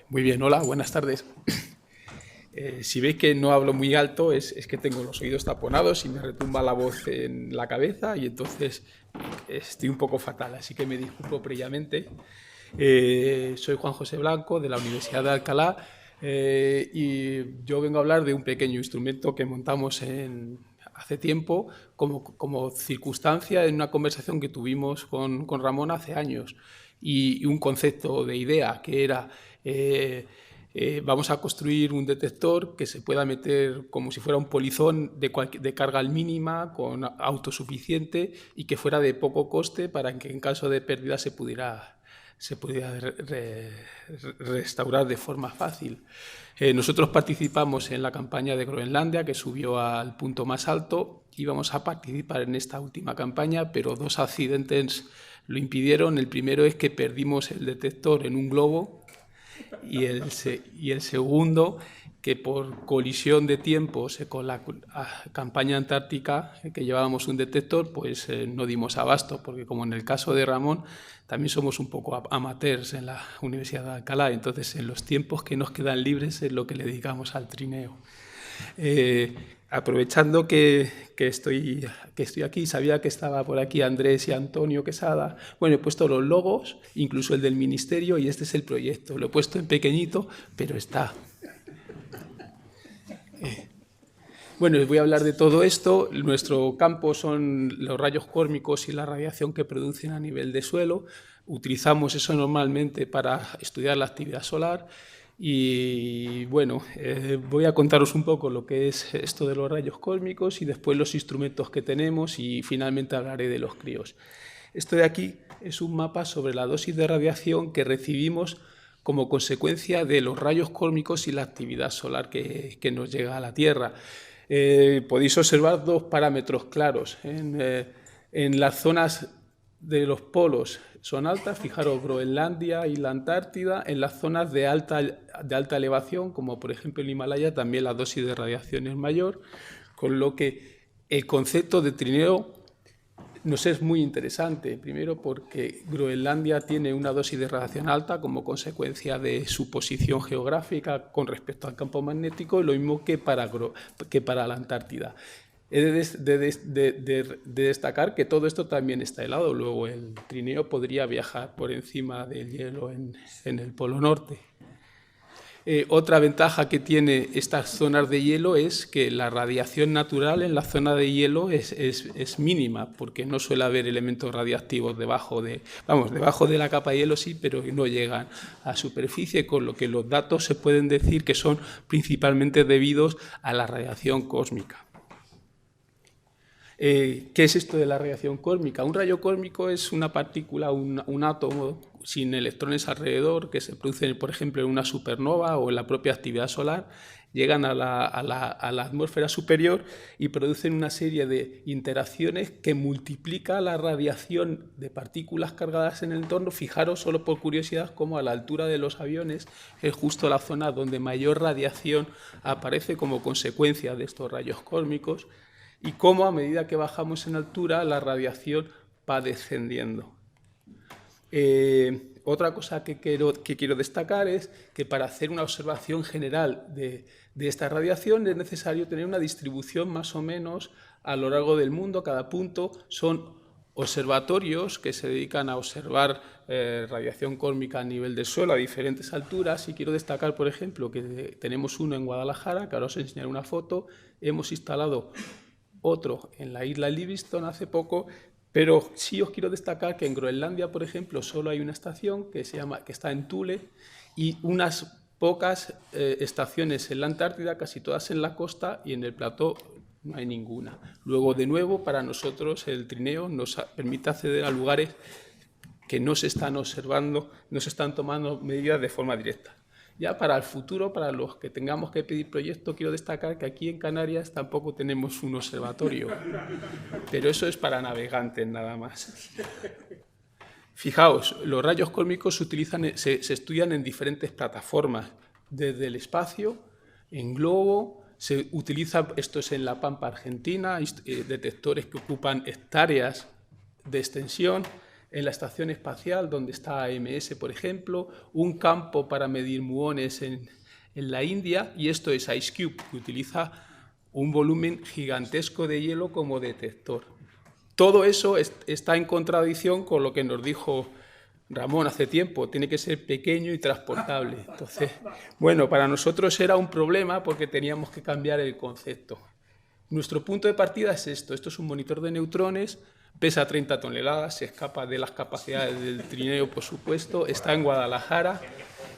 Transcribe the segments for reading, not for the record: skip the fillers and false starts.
Muy bien, hola, buenas tardes. Si veis que no hablo muy alto es que tengo los oídos taponados y me retumba la voz en la cabeza y entonces estoy un poco fatal, así que me disculpo previamente. Soy Juan José Blanco de la Universidad de Alcalá y yo vengo a hablar de un pequeño instrumento que montamos hace tiempo como circunstancia en una conversación que tuvimos con Ramón hace años y un concepto de idea que era vamos a construir un detector que se pueda meter como si fuera un polizón de carga mínima, con autosuficiente y que fuera de poco coste para que en caso de pérdida se pudiera restaurar de forma fácil. Nosotros participamos en la campaña de Groenlandia, que subió al punto más alto, y vamos a participar en esta última campaña, pero dos accidentes lo impidieron. El primero es que perdimos el detector en un globo y el segundo que por colisión de tiempos con la campaña antártica que llevábamos un detector, pues no dimos abasto, porque como en el caso de Ramón, también somos un poco amateurs en la Universidad de Alcalá, entonces en los tiempos que nos quedan libres es lo que le dedicamos al trineo. Aprovechando que estoy aquí, sabía que estaba por aquí Andrés y Antonio Quesada. Bueno, he puesto los logos, incluso el del ministerio, y este es el proyecto. Lo he puesto en pequeñito, pero está. Bueno, les voy a hablar de todo esto. Nuestro campo son los rayos cósmicos y la radiación que producen a nivel de suelo. Utilizamos eso normalmente para estudiar la actividad solar. Y bueno, voy a contaros un poco lo que es esto de los rayos cósmicos y después los instrumentos que tenemos y finalmente hablaré de los críos. Esto de aquí es un mapa sobre la dosis de radiación que recibimos como consecuencia de los rayos cósmicos y la actividad solar que nos llega a la Tierra. Podéis observar dos parámetros claros. En las zonas de los polos son altas, fijaros Groenlandia y la Antártida. En las zonas de alta elevación, como por ejemplo el Himalaya, también la dosis de radiación es mayor, con lo que el concepto de trineo nos es muy interesante, primero porque Groenlandia tiene una dosis de radiación alta como consecuencia de su posición geográfica con respecto al campo magnético, lo mismo que para la Antártida. He de destacar que todo esto también está helado, luego el trineo podría viajar por encima del hielo en el Polo Norte. Otra ventaja que tiene estas zonas de hielo es que la radiación natural en la zona de hielo es mínima, porque no suele haber elementos radiactivos debajo de la capa de hielo sí, pero no llegan a superficie, con lo que los datos se pueden decir que son principalmente debidos a la radiación cósmica. ¿Qué es esto de la radiación cósmica? Un rayo cósmico es una partícula, un átomo sin electrones alrededor, que se producen, por ejemplo, en una supernova o en la propia actividad solar, llegan a la atmósfera superior y producen una serie de interacciones que multiplica la radiación de partículas cargadas en el entorno. Fijaros, solo por curiosidad, cómo a la altura de los aviones es justo la zona donde mayor radiación aparece como consecuencia de estos rayos cósmicos, y cómo a medida que bajamos en altura la radiación va descendiendo. Otra cosa que quiero destacar es que para hacer una observación general de esta radiación es necesario tener una distribución más o menos a lo largo del mundo. Cada punto son observatorios que se dedican a observar radiación cósmica a nivel del suelo a diferentes alturas, y quiero destacar, por ejemplo, que tenemos uno en Guadalajara, que ahora os enseñaré una foto. Hemos instalado otro en la isla Livingston hace poco, pero sí os quiero destacar que en Groenlandia, por ejemplo, solo hay una estación que está en Thule, y unas pocas estaciones en la Antártida, casi todas en la costa, y en el plató no hay ninguna. Luego, de nuevo, para nosotros el trineo nos permite acceder a lugares que no se están observando, no se están tomando medidas de forma directa. Ya para el futuro, para los que tengamos que pedir proyectos, quiero destacar que aquí en Canarias tampoco tenemos un observatorio, pero eso es para navegantes nada más. Fijaos, los rayos cósmicos se estudian en diferentes plataformas, desde el espacio, en globo, se utiliza, esto es en La Pampa, Argentina, detectores que ocupan hectáreas de extensión. en la estación espacial, donde está AMS, por ejemplo, un campo para medir muones en la India, y esto es IceCube, que utiliza un volumen gigantesco de hielo como detector. Todo eso está en contradicción con lo que nos dijo Ramón hace tiempo, tiene que ser pequeño y transportable. Entonces, bueno, para nosotros era un problema porque teníamos que cambiar el concepto. Nuestro punto de partida es esto es un monitor de neutrones, pesa 30 toneladas, se escapa de las capacidades del trineo, por supuesto, está en Guadalajara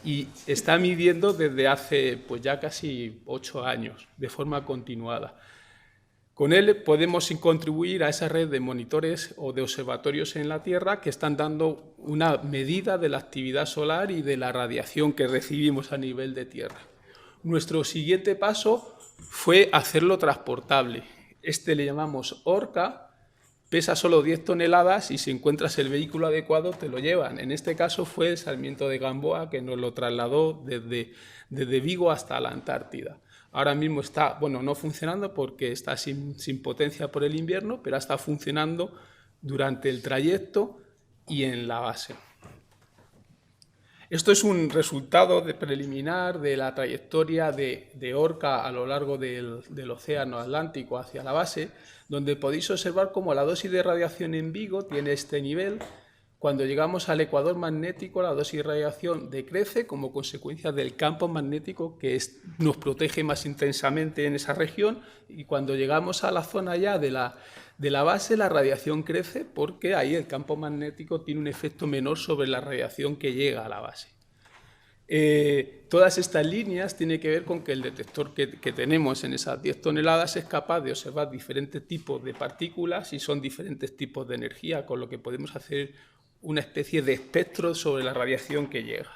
y está midiendo desde hace pues ya casi 8 años, de forma continuada. Con él podemos contribuir a esa red de monitores o de observatorios en la Tierra que están dando una medida de la actividad solar y de la radiación que recibimos a nivel de Tierra. Nuestro siguiente paso fue hacerlo transportable. Este le llamamos Orca, pesa solo 10 toneladas y si encuentras el vehículo adecuado te lo llevan. En este caso fue el Sarmiento de Gamboa que nos lo trasladó desde Vigo hasta la Antártida. Ahora mismo está, bueno, no funcionando porque está sin potencia por el invierno, pero está funcionando durante el trayecto y en la base. Esto es un resultado preliminar de la trayectoria de Orca a lo largo del océano Atlántico hacia la base, donde podéis observar cómo la dosis de radiación en Vigo tiene este nivel. Cuando llegamos al ecuador magnético, la dosis de radiación decrece como consecuencia del campo magnético que nos protege más intensamente en esa región, y cuando llegamos a la zona ya de la base, la radiación crece porque ahí el campo magnético tiene un efecto menor sobre la radiación que llega a la base. Todas estas líneas tienen que ver con que el detector que tenemos en esas 10 toneladas es capaz de observar diferentes tipos de partículas y son diferentes tipos de energía, con lo que podemos hacer una especie de espectro sobre la radiación que llega.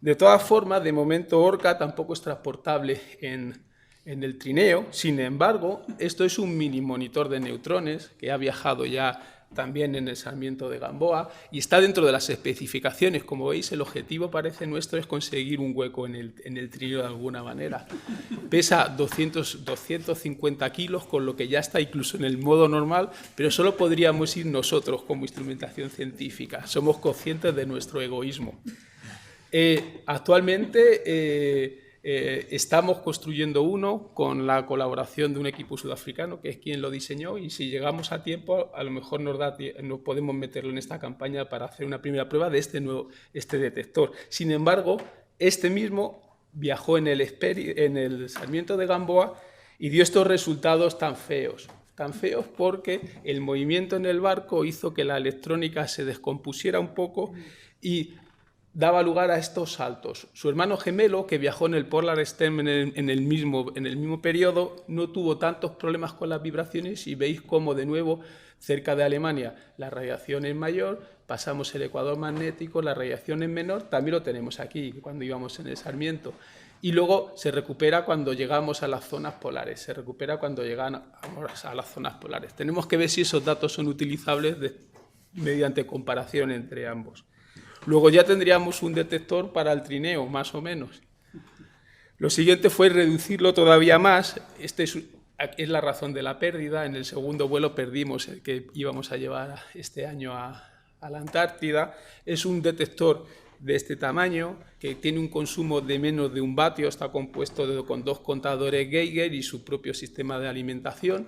De todas formas, de momento Orca tampoco es transportable en el trineo. Sin embargo, esto es un mini monitor de neutrones que ha viajado ya también en el Sarmiento de Gamboa y está dentro de las especificaciones. Como veis, el objetivo parece nuestro es conseguir un hueco en el trineo de alguna manera. Pesa 250 kilos, con lo que ya está incluso en el modo normal, pero solo podríamos ir nosotros como instrumentación científica. Somos conscientes de nuestro egoísmo. Actualmente estamos construyendo uno con la colaboración de un equipo sudafricano que es quien lo diseñó, y si llegamos a tiempo a lo mejor nos podemos meterlo en esta campaña para hacer una primera prueba de este detector. Sin embargo, este mismo viajó en el Sarmiento de Gamboa y dio estos resultados tan feos porque el movimiento en el barco hizo que la electrónica se descompusiera un poco y daba lugar a estos saltos. Su hermano gemelo, que viajó en el Polar Stem en el mismo periodo, no tuvo tantos problemas con las vibraciones, y veis cómo de nuevo cerca de Alemania la radiación es mayor, pasamos el ecuador magnético, la radiación es menor, también lo tenemos aquí cuando íbamos en el Sarmiento. Y luego se recupera cuando llegamos a las zonas polares, se recupera cuando llegamos a las zonas polares. Tenemos que ver si esos datos son utilizables mediante comparación entre ambos. Luego ya tendríamos un detector para el trineo, más o menos. Lo siguiente fue reducirlo todavía más. Esta es la razón de la pérdida. En el segundo vuelo perdimos el que íbamos a llevar este año a la Antártida. Es un detector de este tamaño, que tiene un consumo de menos de 1 vatio, está compuesto con 2 contadores Geiger y su propio sistema de alimentación.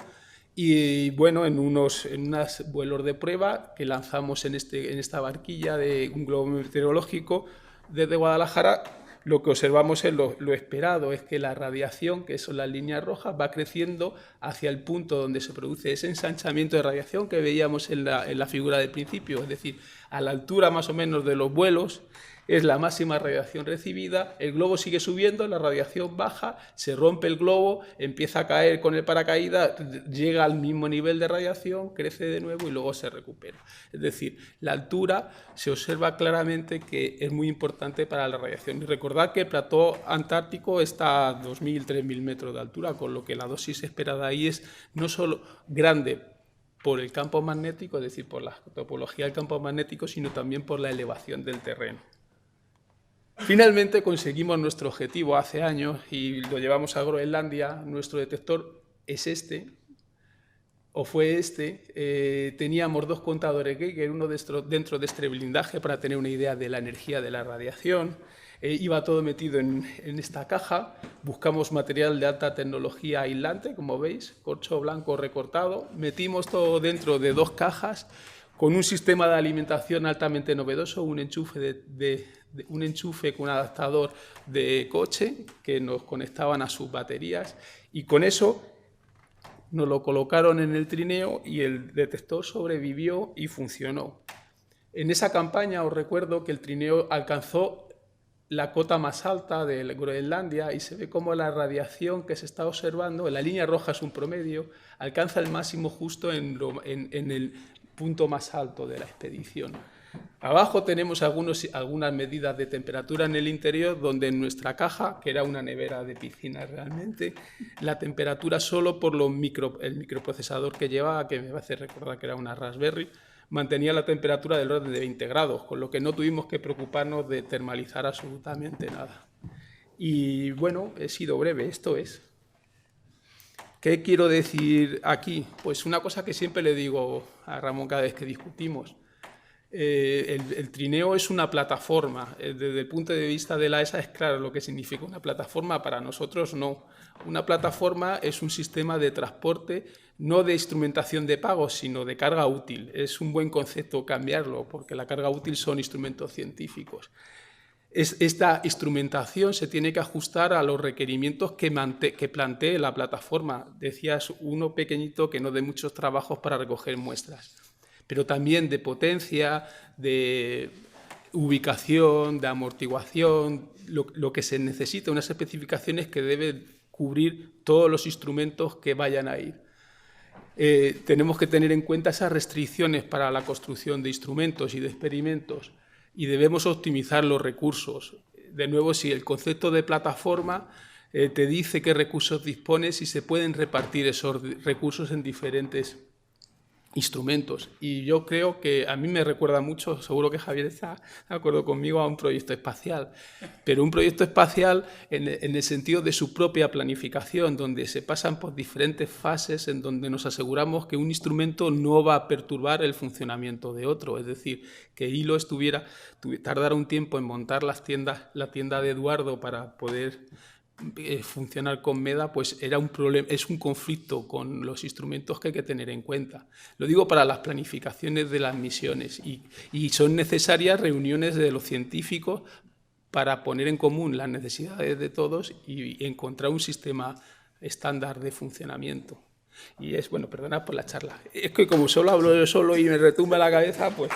Y bueno, en unos vuelos de prueba que lanzamos en esta barquilla de un globo meteorológico desde Guadalajara, lo que observamos es lo esperado, es que la radiación, que son las líneas rojas, va creciendo hacia el punto donde se produce ese ensanchamiento de radiación que veíamos en la figura del principio, es decir, a la altura más o menos de los vuelos es la máxima radiación recibida, el globo sigue subiendo, la radiación baja, se rompe el globo, empieza a caer con el paracaídas, llega al mismo nivel de radiación, crece de nuevo y luego se recupera. Es decir, la altura se observa claramente que es muy importante para la radiación. Y recordad que el plató antártico está a 2.000, 3.000 metros de altura, con lo que la dosis esperada ahí es no solo grande por el campo magnético, es decir, por la topología del campo magnético, sino también por la elevación del terreno. Finalmente conseguimos nuestro objetivo hace años y lo llevamos a Groenlandia. Nuestro detector es este. o fue este, teníamos 2 contadores Geiger, uno dentro de este blindaje para tener una idea de la energía de la radiación. Iba todo metido en esta caja. Buscamos material de alta tecnología aislante, como veis, corcho blanco recortado. Metimos todo dentro de 2 cajas con un sistema de alimentación altamente novedoso, un enchufe, un enchufe con un adaptador de coche que nos conectaban a sus baterías, y con eso nos lo colocaron en el trineo y el detector sobrevivió y funcionó. En esa campaña os recuerdo que el trineo alcanzó la cota más alta de Groenlandia y se ve como la radiación que se está observando, en la línea roja es un promedio, alcanza el máximo justo en el punto más alto de la expedición. Abajo tenemos algunas medidas de temperatura en el interior, donde en nuestra caja, que era una nevera de piscina realmente, la temperatura solo por el microprocesador que llevaba, que me hace recordar que era una Raspberry, mantenía la temperatura del orden de 20 grados, con lo que no tuvimos que preocuparnos de termalizar absolutamente nada. Y bueno, he sido breve, esto es. ¿Qué quiero decir aquí? Pues una cosa que siempre le digo a Ramón cada vez que discutimos. El trineo es una plataforma. Desde el punto de vista de la ESA es claro lo que significa una plataforma, para nosotros no. Una plataforma es un sistema de transporte, no de instrumentación de pago, sino de carga útil. Es un buen concepto cambiarlo, porque la carga útil son instrumentos científicos. Esta instrumentación se tiene que ajustar a los requerimientos que plantee la plataforma. Decías uno pequeñito que no dé muchos trabajos para recoger muestras, pero también de potencia, de ubicación, de amortiguación, lo que se necesita, unas especificaciones que deben cubrir todos los instrumentos que vayan a ir. Tenemos que tener en cuenta esas restricciones para la construcción de instrumentos y de experimentos, y debemos optimizar los recursos. De nuevo, si el concepto de plataforma te dice qué recursos dispones y se pueden repartir esos recursos en diferentes instrumentos. Y yo creo que a mí me recuerda mucho, seguro que Javier está de acuerdo conmigo, a un proyecto espacial, pero un proyecto espacial en el sentido de su propia planificación, donde se pasan por diferentes fases, en donde nos aseguramos que un instrumento no va a perturbar el funcionamiento de otro, es decir, que Hilo tardara un tiempo en montar la tienda de Eduardo para poder funcionar con MEDA, pues era un problema, es un conflicto con los instrumentos que hay que tener en cuenta. Lo digo para las planificaciones de las misiones, y son necesarias reuniones de los científicos para poner en común las necesidades de todos y encontrar un sistema estándar de funcionamiento. Y es, bueno, perdonad por la charla. Es que como solo hablo yo solo y me retumba la cabeza, pues...